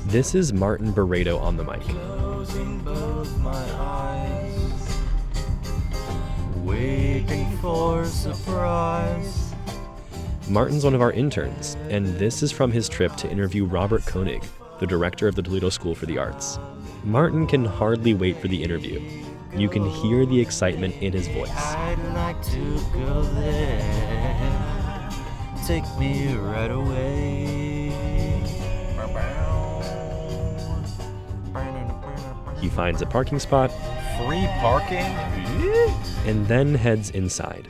This is Martin Barreto on the mic. Closing both my eyes, waiting for surprise. Martin's one of our interns, and this is from his trip to interview Robert Koenig, the director of the Toledo School for the Arts. Martin can hardly wait for the interview. You can hear the excitement in his voice. I'd like to go there. Take me right away. He finds a parking spot Free parking? and then heads inside.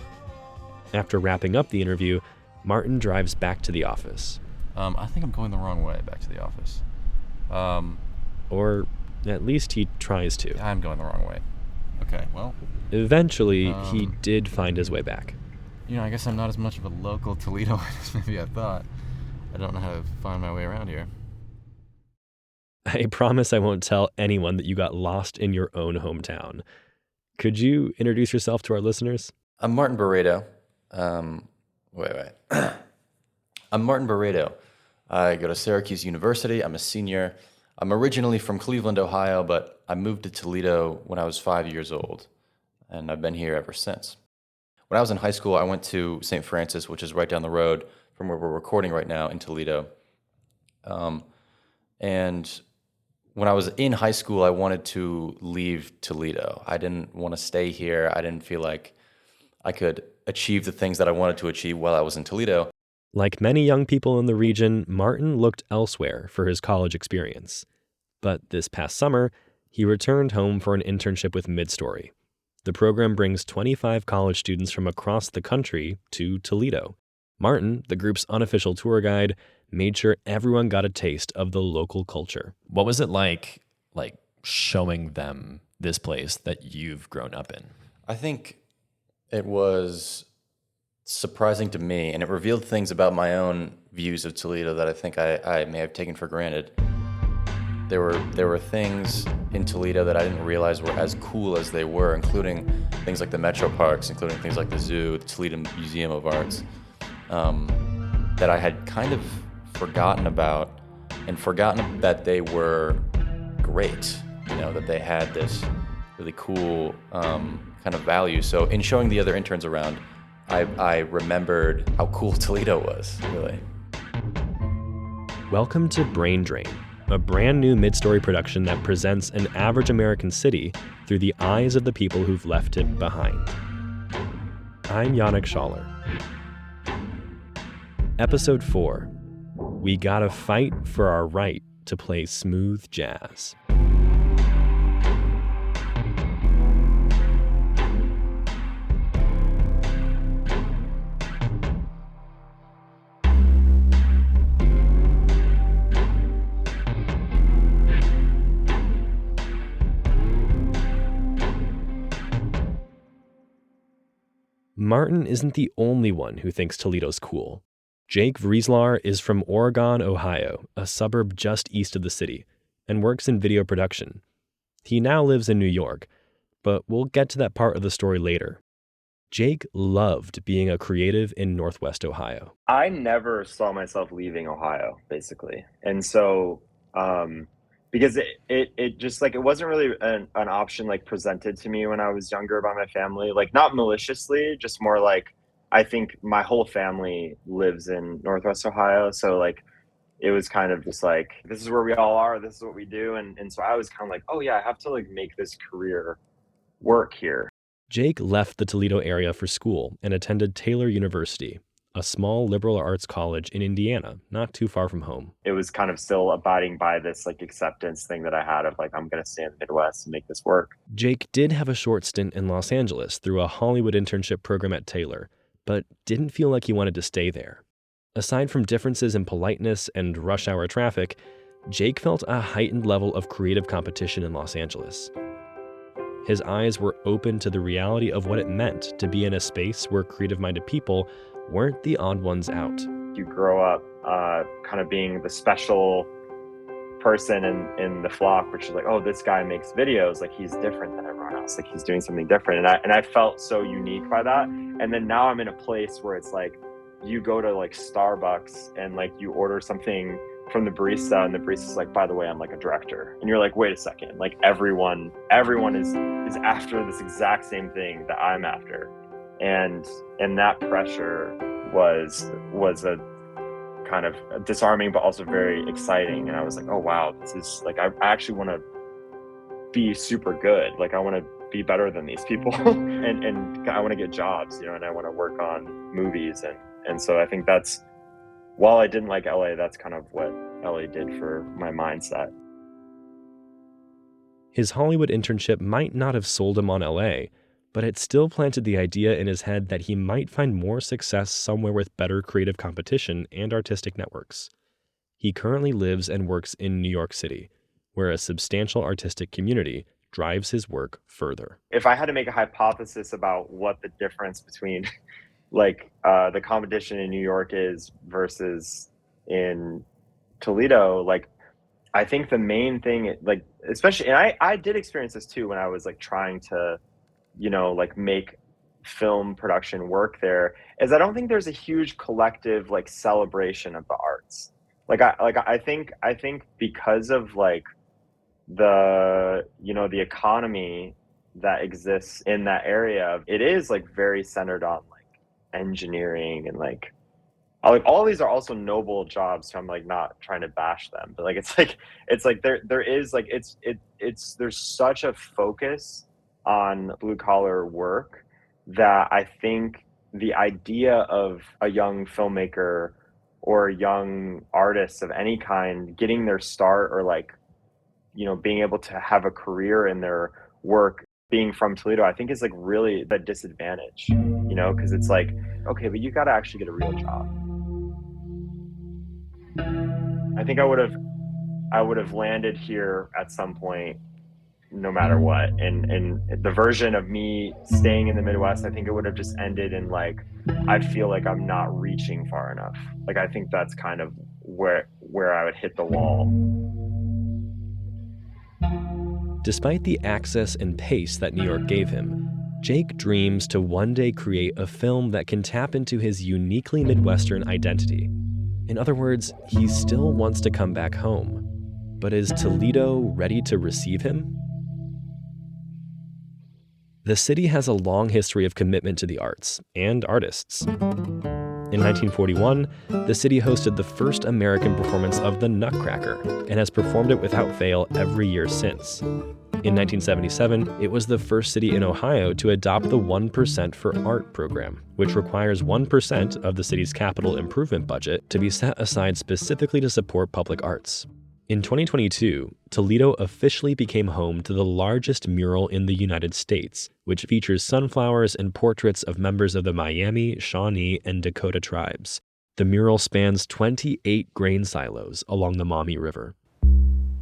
After wrapping up the interview, Martin drives back to the office. I think I'm going the wrong way back to the office. Or at least he tries to. I'm going the wrong way. Okay, well. Eventually, he did find his way back. I guess I'm not as much of a local Toledoan as maybe I thought. I don't know how to find my way around here. I promise I won't tell anyone that you got lost in your own hometown. Could you introduce yourself to our listeners? I'm Martin Barreto. Wait. I'm Martin Barreto. I go to Syracuse University. I'm a senior. I'm originally from Cleveland, Ohio, but I moved to Toledo when I was 5 years old, and I've been here ever since. When I was in high school, I went to St. Francis, which is right down the road from where we're recording right now in Toledo. And when I was in high school, I wanted to leave Toledo. I didn't want to stay here. I didn't feel like I could achieve the things that I wanted to achieve while I was in Toledo. Like many young people in the region, Martin looked elsewhere for his college experience. But this past summer, he returned home for an internship with Midstory. The program brings 25 college students from across the country to Toledo. Martin, the group's unofficial tour guide, made sure everyone got a taste of the local culture. What was it like showing them this place that you've grown up in? I think it was surprising to me, and it revealed things about my own views of Toledo that I think I may have taken for granted. There were things in Toledo that I didn't realize were as cool as they were, including things like the Metro Parks, including things like the zoo, the Toledo Museum of Arts, that I had kind of forgotten about, and forgotten that they were great, that they had this really cool kind of value. So in showing the other interns around, I remembered how cool Toledo was, really. Welcome to Brain Drain, a brand new Midstory production that presents an average American city through the eyes of the people who've left it behind. I'm Yannick Schaller. Episode 4. We gotta fight for our right to play smooth jazz. Martin isn't the only one who thinks Toledo's cool. Jake Vriezelaar is from Oregon, Ohio, a suburb just east of the city, and works in video production. He now lives in New York, but we'll get to that part of the story later. Jake loved being a creative in Northwest Ohio. I never saw myself leaving Ohio, basically. And so, because it just it wasn't really an option presented to me when I was younger by my family, not maliciously, just more I think my whole family lives in Northwest Ohio. So it was kind of just this is where we all are. This is what we do. And so I was kind of oh yeah, I have to make this career work here. Jake left the Toledo area for school and attended Taylor University, a small liberal arts college in Indiana, not too far from home. It was kind of still abiding by this acceptance thing that I had of I'm going to stay in the Midwest and make this work. Jake did have a short stint in Los Angeles through a Hollywood internship program at Taylor, but didn't feel like he wanted to stay there. Aside from differences in politeness and rush hour traffic, Jake felt a heightened level of creative competition in Los Angeles. His eyes were open to the reality of what it meant to be in a space where creative-minded people weren't the odd ones out. You grow up kind of being the special person in the flock, which is oh, this guy makes videos, he's different than everyone else, he's doing something different. And I felt so unique by that. And then now I'm in a place where it's you go to Starbucks and you order something from the barista, and the barista's like, by the way, I'm like a director. And you're like, wait a second, like everyone is after this exact same thing that I'm after. And that pressure was a kind of disarming, but also very exciting. And I was like, oh wow, this is like, I actually want to be super good. Like I want to be better than these people and I want to get jobs, and I want to work on movies. And so I think that's, while I didn't like LA, that's kind of what LA did for my mindset. His Hollywood internship might not have sold him on LA, but it still planted the idea in his head that he might find more success somewhere with better creative competition and artistic networks. He currently lives and works in New York City, where a substantial artistic community drives his work further. If I had to make a hypothesis about what the difference between like the competition in New York is versus in Toledo, like I think the main thing, like especially, and I did experience this too when I was like trying to, like make film production work there, is I don't think there's a huge collective like celebration of the arts. I think because of like the the economy that exists in that area, it is like very centered on like engineering and like all these are also noble jobs, so I'm like not trying to bash them, but like it's like there is like it's there's such a focus on blue collar work that I think the idea of a young filmmaker or young artist of any kind getting their start, or like being able to have a career in their work, being from Toledo, I think is like really the disadvantage, because it's like, okay, but you got to actually get a real job. I think I would have landed here at some point, no matter what. And the version of me staying in the Midwest, I think it would have just ended in like, I feel like I'm not reaching far enough. Like, I think that's kind of where I would hit the wall. Despite the access and pace that New York gave him, Jake dreams to one day create a film that can tap into his uniquely Midwestern identity. In other words, he still wants to come back home. But is Toledo ready to receive him? The city has a long history of commitment to the arts and artists. In 1941, the city hosted the first American performance of The Nutcracker and has performed it without fail every year since. In 1977, it was the first city in Ohio to adopt the 1% for Art program, which requires 1% of the city's capital improvement budget to be set aside specifically to support public arts. In 2022, Toledo officially became home to the largest mural in the United States, which features sunflowers and portraits of members of the Miami, Shawnee, and Dakota tribes. The mural spans 28 grain silos along the Maumee River.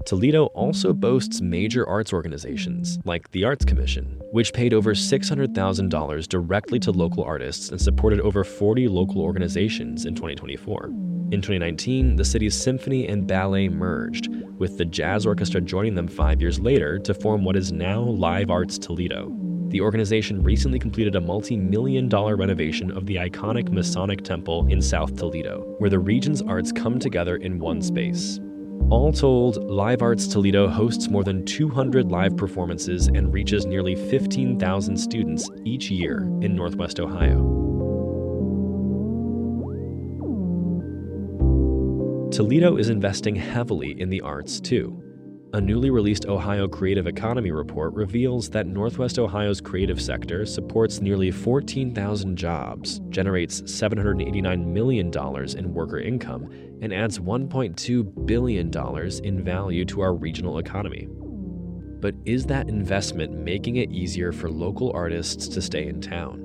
Toledo also boasts major arts organizations, like the Arts Commission, which paid over $600,000 directly to local artists and supported over 40 local organizations in 2024. In 2019, the city's symphony and ballet merged, with the jazz orchestra joining them 5 years later to form what is now Live Arts Toledo. The organization recently completed a multi-million-dollar renovation of the iconic Masonic Temple in South Toledo, where the region's arts come together in one space. All told, Live Arts Toledo hosts more than 200 live performances and reaches nearly 15,000 students each year in Northwest Ohio. Toledo is investing heavily in the arts, too. A newly released Ohio Creative Economy report reveals that Northwest Ohio's creative sector supports nearly 14,000 jobs, generates $789 million in worker income, and adds $1.2 billion in value to our regional economy. But is that investment making it easier for local artists to stay in town?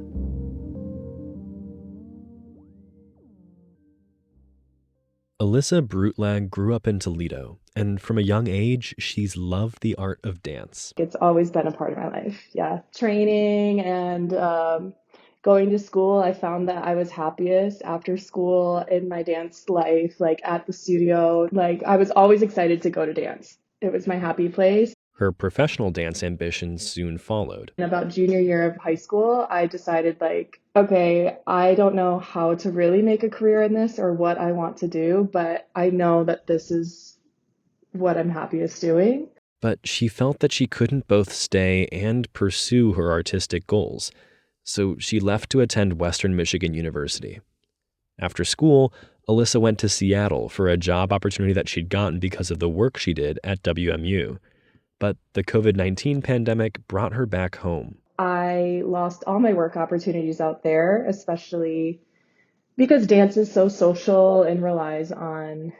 Alyssa Brutlag grew up in Toledo, and from a young age, she's loved the art of dance. It's always been a part of my life. Yeah. Training and going to school, I found that I was happiest after school in my dance life, like at the studio. Like I was always excited to go to dance. It was my happy place. Her professional dance ambitions soon followed. In about junior year of high school, I decided okay, I don't know how to really make a career in this or what I want to do, but I know that this is what I'm happiest doing. But she felt that she couldn't both stay and pursue her artistic goals, so she left to attend Western Michigan University. After school, Alyssa went to Seattle for a job opportunity that she'd gotten because of the work she did at WMU. But the COVID-19 pandemic brought her back home. I lost all my work opportunities out there, especially because dance is so social and relies on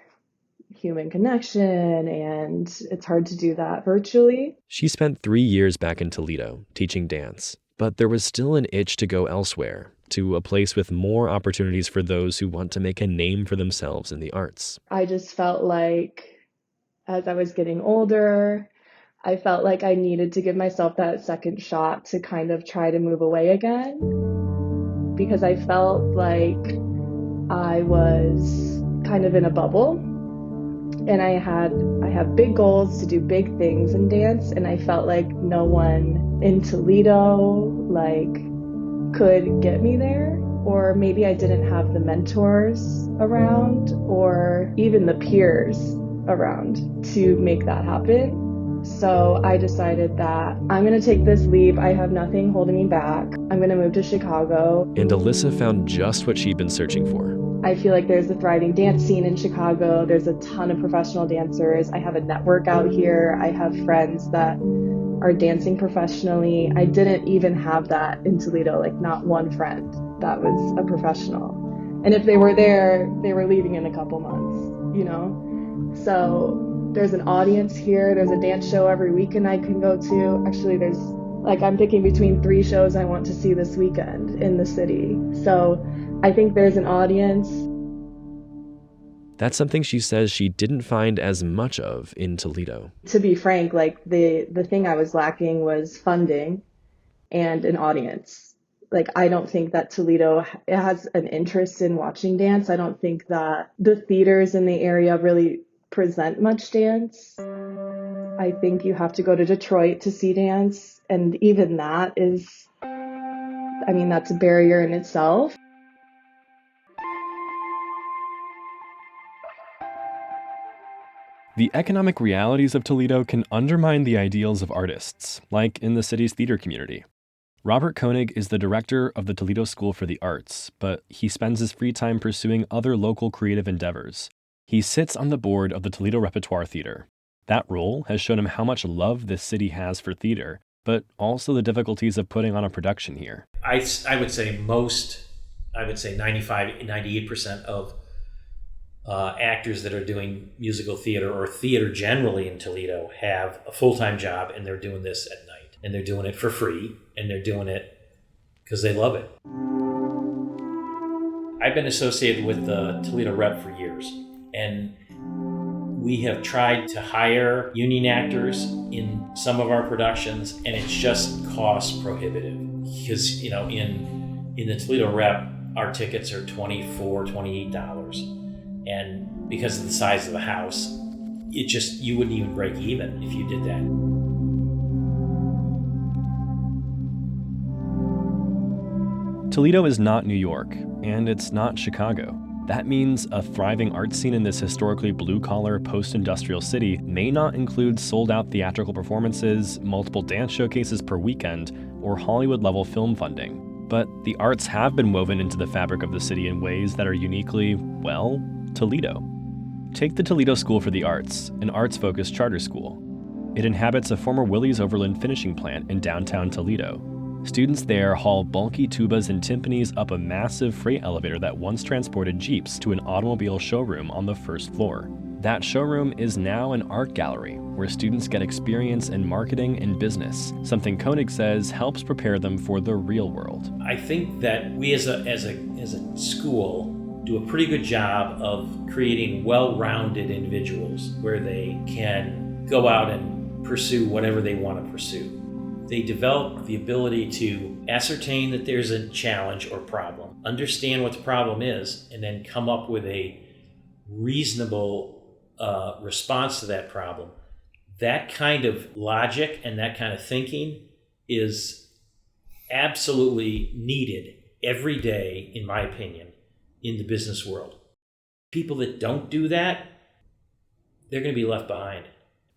human connection, and it's hard to do that virtually. She spent 3 years back in Toledo teaching dance, but there was still an itch to go elsewhere, to a place with more opportunities for those who want to make a name for themselves in the arts. I just felt like as I was getting older, I felt like I needed to give myself that second shot to kind of try to move away again, because I felt like I was kind of in a bubble, and I have big goals to do big things in dance, and I felt like no one in Toledo could get me there, or maybe I didn't have the mentors around or even the peers around to make that happen. So I decided that I'm going to take this leap. I have nothing holding me back. I'm going to move to Chicago. And Alyssa found just what she'd been searching for. I feel like there's a thriving dance scene in Chicago. There's a ton of professional dancers. I have a network out here. I have friends that are dancing professionally. I didn't even have that in Toledo, not one friend that was a professional. And if they were there, they were leaving in a couple months, So there's an audience here. There's a dance show every weekend I can go to. Actually, there's I'm picking between 3 shows I want to see this weekend in the city. So I think there's an audience. That's something she says she didn't find as much of in Toledo. To be frank, the thing I was lacking was funding and an audience. I don't think that Toledo has an interest in watching dance. I don't think that the theaters in the area really present much dance. I think you have to go to Detroit to see dance, and even that is, that's a barrier in itself. The economic realities of Toledo can undermine the ideals of artists, like in the city's theater community. Robert Koenig is the director of the Toledo School for the Arts, but he spends his free time pursuing other local creative endeavors. He sits on the board of the Toledo Repertoire Theater. That role has shown him how much love this city has for theater, but also the difficulties of putting on a production here. I would say 95, 98% of actors that are doing musical theater or theater generally in Toledo have a full-time job, and they're doing this at night, and they're doing it for free, and they're doing it because they love it. I've been associated with the Toledo Rep for years, and we have tried to hire union actors in some of our productions, and it's just cost prohibitive because, in the Toledo Rep, our tickets are $24, $28. And because of the size of the house, you wouldn't even break even if you did that. Toledo is not New York, and it's not Chicago. That means a thriving art scene in this historically blue-collar, post-industrial city may not include sold-out theatrical performances, multiple dance showcases per weekend, or Hollywood-level film funding. But the arts have been woven into the fabric of the city in ways that are uniquely, Toledo. Take the Toledo School for the Arts, an arts-focused charter school. It inhabits a former Willys Overland finishing plant in downtown Toledo. Students there haul bulky tubas and timpanis up a massive freight elevator that once transported Jeeps to an automobile showroom on the first floor. That showroom is now an art gallery where students get experience in marketing and business, something Koenig says helps prepare them for the real world. I think that we as a school do a pretty good job of creating well-rounded individuals where they can go out and pursue whatever they want to pursue. They develop the ability to ascertain that there's a challenge or problem, understand what the problem is, and then come up with a reasonable response to that problem. That kind of logic and that kind of thinking is absolutely needed every day, in my opinion, in the business world. People that don't do that, they're going to be left behind.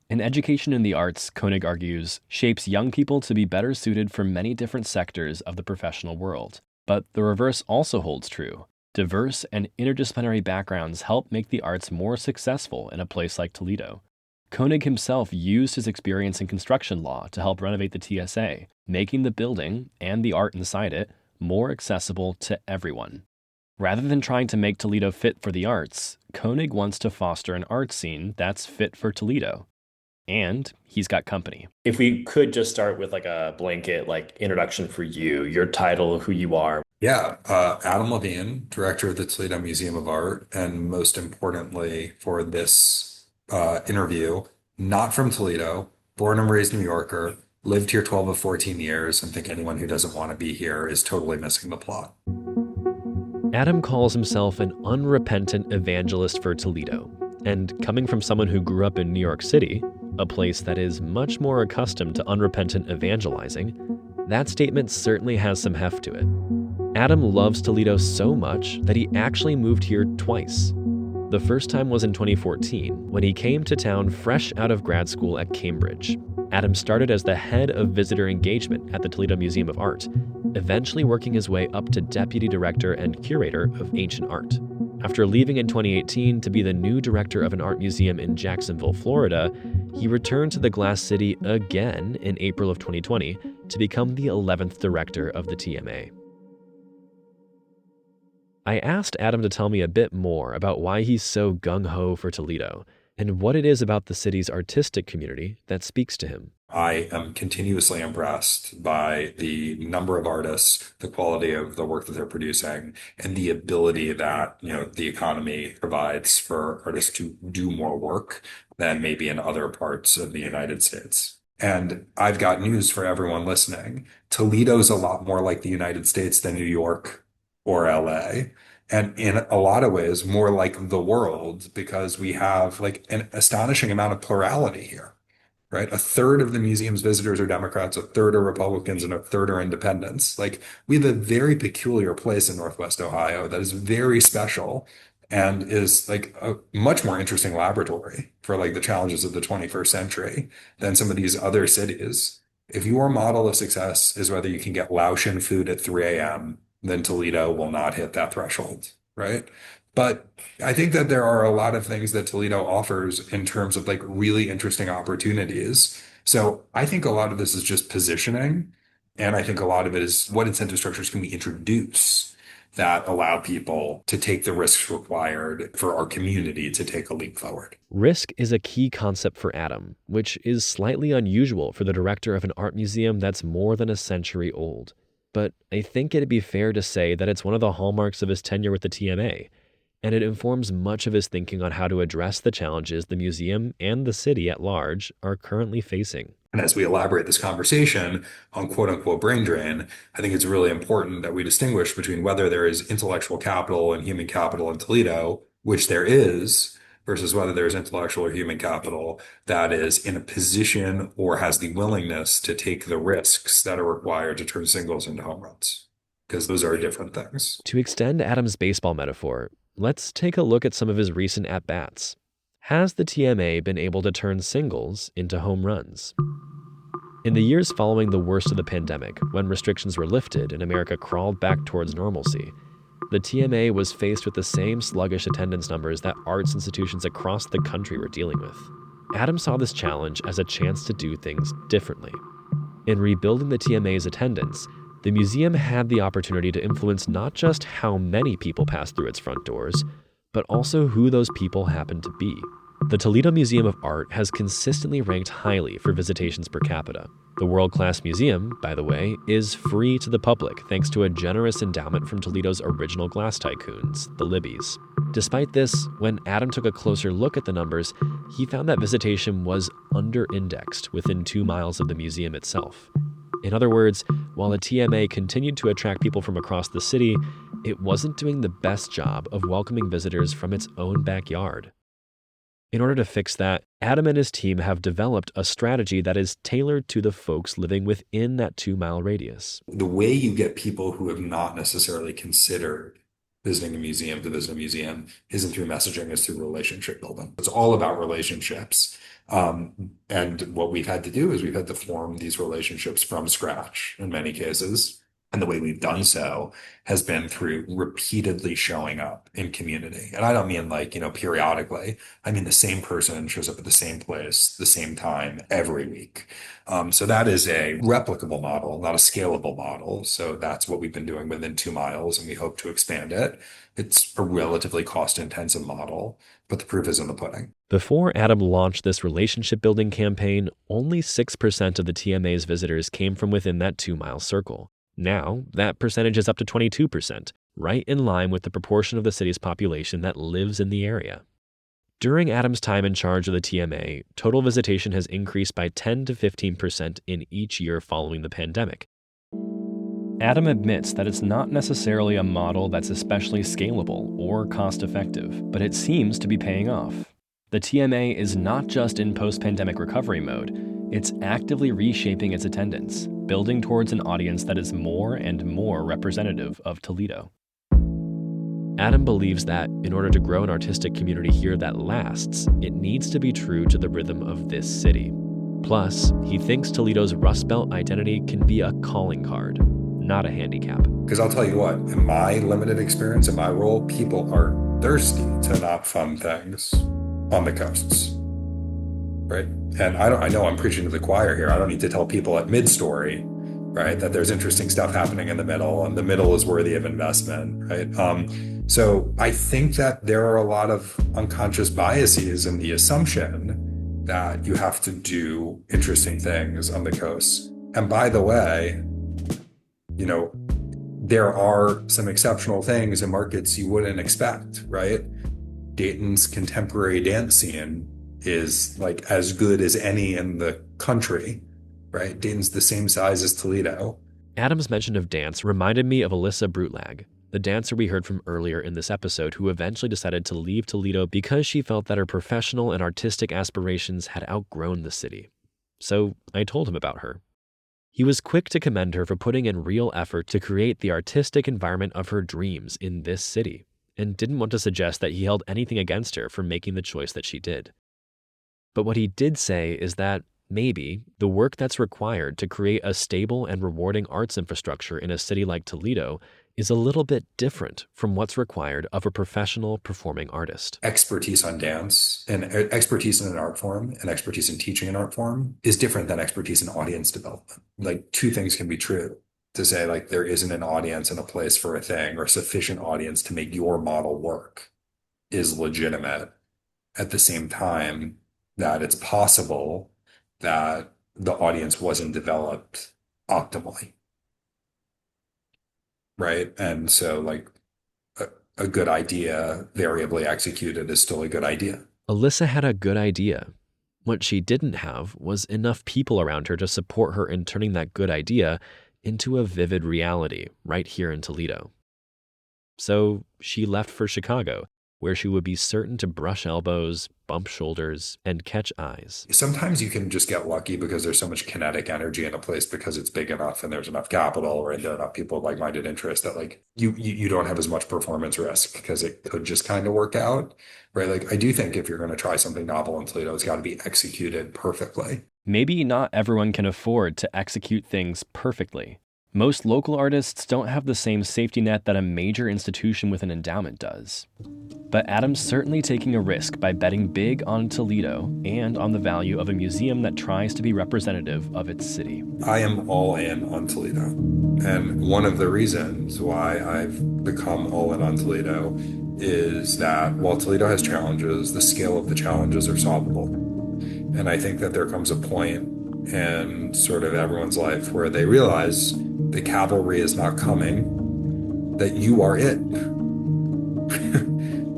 An education in the arts, Koenig argues, shapes young people to be better suited for many different sectors of the professional world. But the reverse also holds true. Diverse and interdisciplinary backgrounds help make the arts more successful in a place like Toledo. Koenig himself used his experience in construction law to help renovate the TSA, making the building and the art inside it more accessible to everyone. Rather than trying to make Toledo fit for the arts, Koenig wants to foster an art scene that's fit for Toledo. And he's got company. If we could just start with like a blanket introduction for you, your title, who you are. Yeah, Adam Levine, director of the Toledo Museum of Art, and most importantly for this interview, not from Toledo, born and raised New Yorker, lived here 12 of 14 years, and think anyone who doesn't want to be here is totally missing the plot. Adam calls himself an unrepentant evangelist for Toledo. And coming from someone who grew up in New York City, a place that is much more accustomed to unrepentant evangelizing, that statement certainly has some heft to it. Adam loves Toledo so much that he actually moved here twice. The first time was in 2014, when he came to town fresh out of grad school at Cambridge. Adam started as the head of visitor engagement at the Toledo Museum of Art, eventually working his way up to deputy director and curator of ancient art. After leaving in 2018 to be the new director of an art museum in Jacksonville, Florida, he returned to the Glass City again in April of 2020 to become the 11th director of the TMA. I asked Adam to tell me a bit more about why he's so gung-ho for Toledo and what it is about the city's artistic community that speaks to him. I am continuously impressed by the number of artists, the quality of the work that they're producing, and the ability that, the economy provides for artists to do more work than maybe in other parts of the United States. And I've got news for everyone listening. Toledo's a lot more like the United States than New York or LA. And in a lot of ways, more like the world, because we have an astonishing amount of plurality here. Right? A third of the museum's visitors are Democrats, a third are Republicans, and a third are independents. We have a very peculiar place in Northwest Ohio that is very special and is a much more interesting laboratory for the challenges of the 21st century than some of these other cities. If your model of success is whether you can get Laotian food at 3 a.m., then Toledo will not hit that threshold, right? But I think that there are a lot of things that Toledo offers in terms of really interesting opportunities. So I think a lot of this is just positioning. And I think a lot of it is what incentive structures can we introduce that allow people to take the risks required for our community to take a leap forward. Risk is a key concept for Adam, which is slightly unusual for the director of an art museum that's more than a century old. But I think it'd be fair to say that it's one of the hallmarks of his tenure with the TMA. And it informs much of his thinking on how to address the challenges the museum and the city at large are currently facing. And as we elaborate this conversation on quote unquote brain drain, I think it's really important that we distinguish between whether there is intellectual capital and human capital in Toledo, which there is, versus whether there's intellectual or human capital that is in a position or has the willingness to take the risks that are required to turn singles into home runs, because those are different things. To extend Adam's baseball metaphor, let's take a look at some of his recent at-bats. Has the TMA been able to turn singles into home runs? In the years following the worst of the pandemic, when restrictions were lifted and America crawled back towards normalcy, the TMA was faced with the same sluggish attendance numbers that arts institutions across the country were dealing with. Adam saw this challenge as a chance to do things differently. In rebuilding the TMA's attendance, the museum had the opportunity to influence not just how many people passed through its front doors, but also who those people happened to be. The Toledo Museum of Art has consistently ranked highly for visitations per capita. The world-class museum, by the way, is free to the public thanks to a generous endowment from Toledo's original glass tycoons, the Libbies. Despite this, when Adam took a closer look at the numbers, he found that visitation was under-indexed within 2 miles of the museum itself. In other words, while the TMA continued to attract people from across the city, it wasn't doing the best job of welcoming visitors from its own backyard. In order to fix that, Adam and his team have developed a strategy that is tailored to the folks living within that 2-mile radius. The way you get people who have not necessarily considered visiting a museum to visit a museum isn't through messaging, it's through relationship building. It's all about relationships. And what we've had to do is we've had to form these relationships from scratch in many cases. And the way we've done so has been through repeatedly showing up in community. And I don't mean periodically. I mean the same person shows up at the same place, the same time every week. So that is a replicable model, not a scalable model. So that's what we've been doing within 2 miles, and we hope to expand it. It's a relatively cost-intensive model, but the proof is in the pudding. Before Adam launched this relationship building campaign, only 6% of the TMA's visitors came from within that 2-mile circle. Now, that percentage is up to 22%, right in line with the proportion of the city's population that lives in the area. During Adam's time in charge of the TMA, total visitation has increased by 10 to 15% in each year following the pandemic. Adam admits that it's not necessarily a model that's especially scalable or cost-effective, but it seems to be paying off. The TMA is not just in post-pandemic recovery mode, it's actively reshaping its attendance, building towards an audience that is more and more representative of Toledo. Adam believes that in order to grow an artistic community here that lasts, it needs to be true to the rhythm of this city. Plus, he thinks Toledo's Rust Belt identity can be a calling card, not a handicap. Because I'll tell you what, in my limited experience, in my role, people are thirsty to not fund things on the coasts. Right? And I know I'm preaching to the choir here. I don't need to tell people at Midstory, right, that there's interesting stuff happening in the middle, and the middle is worthy of investment, right? So I think that there are a lot of unconscious biases in the assumption that you have to do interesting things on the coast. And by the way, there are some exceptional things in markets you wouldn't expect, right? Dayton's contemporary dance scene is as good as any in the country, right? Dayton's the same size as Toledo. Adam's mention of dance reminded me of Alyssa Brutlag, the dancer we heard from earlier in this episode who eventually decided to leave Toledo because she felt that her professional and artistic aspirations had outgrown the city. So I told him about her. He was quick to commend her for putting in real effort to create the artistic environment of her dreams in this city, and didn't want to suggest that he held anything against her for making the choice that she did. But what he did say is that maybe the work that's required to create a stable and rewarding arts infrastructure in a city like Toledo is a little bit different from what's required of a professional performing artist. Expertise on dance and expertise in an art form and expertise in teaching an art form is different than expertise in audience development. Two things can be true. To say there isn't an audience and a place for a thing or sufficient audience to make your model work is legitimate. At the same time, that it's possible that the audience wasn't developed optimally. Right? And so a good idea variably executed is still a good idea. Alyssa had a good idea. What she didn't have was enough people around her to support her in turning that good idea into a vivid reality right here in Toledo. So she left for Chicago, where she would be certain to brush elbows, bump shoulders, and catch eyes. Sometimes you can just get lucky because there's so much kinetic energy in a place because it's big enough and there's enough capital, or there are enough people with like-minded interests that you don't have as much performance risk because it could just kind of work out, right? I do think if you're going to try something novel in Toledo, it's got to be executed perfectly. Maybe not everyone can afford to execute things perfectly. Most local artists don't have the same safety net that a major institution with an endowment does. But Adam's certainly taking a risk by betting big on Toledo and on the value of a museum that tries to be representative of its city. I am all in on Toledo. And one of the reasons why I've become all in on Toledo is that while Toledo has challenges, the scale of the challenges are solvable. And I think that there comes a point in sort of everyone's life where they realize the cavalry is not coming, that you are it.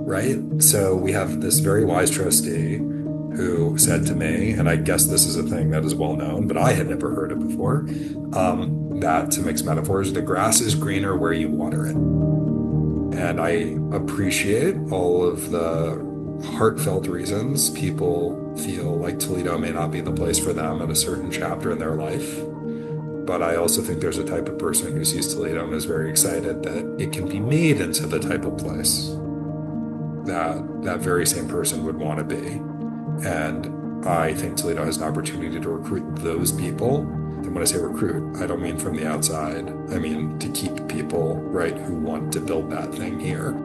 Right? So we have this very wise trustee who said to me, and I guess this is a thing that is well known, but I had never heard it before, that to mix metaphors, the grass is greener where you water it. And I appreciate all of the heartfelt reasons, people feel like Toledo may not be the place for them at a certain chapter in their life. But I also think there's a type of person who sees Toledo and is very excited that it can be made into the type of place that that very same person would want to be. And I think Toledo has an opportunity to recruit those people. And when I say recruit, I don't mean from the outside. I mean to keep people, right, who want to build that thing here.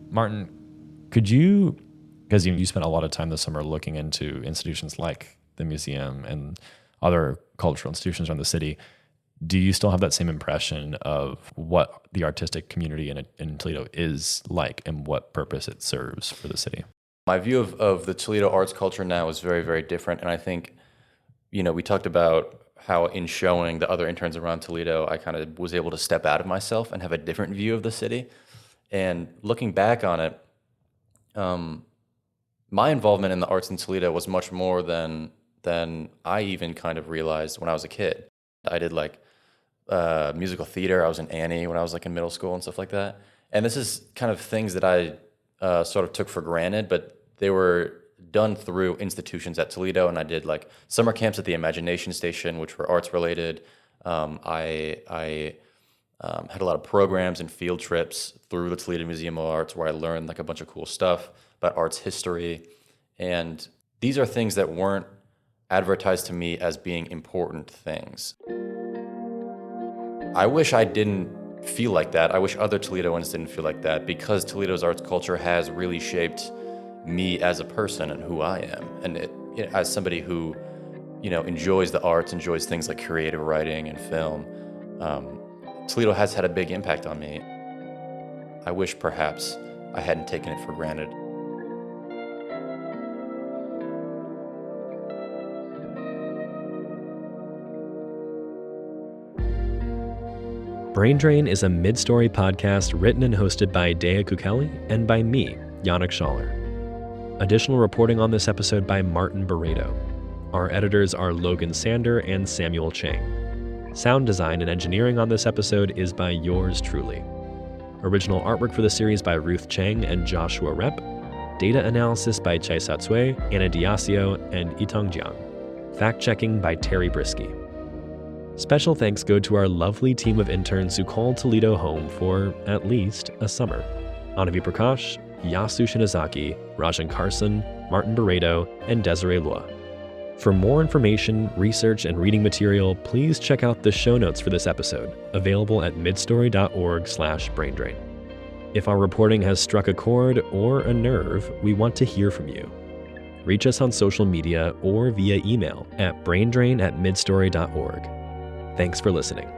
Martin, could you, because you spent a lot of time this summer looking into institutions like the museum and other cultural institutions around the city, do you still have that same impression of what the artistic community in Toledo is like and what purpose it serves for the city? My view of the Toledo arts culture now is very, very different. And I think, we talked about how in showing the other interns around Toledo, I kind of was able to step out of myself and have a different view of the city. And looking back on it, my involvement in the arts in Toledo was much more than I even kind of realized when I was a kid. I did musical theater. I was in Annie when I was in middle school and stuff like that. And this is kind of things that I sort of took for granted, but they were done through institutions at Toledo. And I did summer camps at the Imagination Station, which were arts related. I had a lot of programs and field trips through the Toledo Museum of Arts where I learned a bunch of cool stuff about arts history. And these are things that weren't advertised to me as being important things. I wish I didn't feel like that. I wish other Toledoans didn't feel like that, because Toledo's arts culture has really shaped me as a person and who I am. And as somebody who, enjoys the arts, enjoys things like creative writing and film, Toledo has had a big impact on me. I wish perhaps I hadn't taken it for granted. Brain Drain is a Midstory podcast written and hosted by Dea Kukeli and by me, Yannick Schaller. Additional reporting on this episode by Martin Barreto. Our editors are Logan Sander and Samuel Chang. Sound design and engineering on this episode is by yours truly. Original artwork for the series by Ruth Chang and Joshua Rep. Data analysis by Chaisa Tsui, Anna Diasio, and Itong Jiang. Fact-checking by Terry Brisky. Special thanks go to our lovely team of interns who called Toledo home for at least a summer. Anavi Prakash, Yasu Shinazaki, Rajan Carson, Martin Barreto, and Desiree Lua. For more information, research, and reading material, please check out the show notes for this episode, available at midstory.org/braindrain. If our reporting has struck a chord or a nerve, we want to hear from you. Reach us on social media or via email at braindrain@midstory.org. Thanks for listening.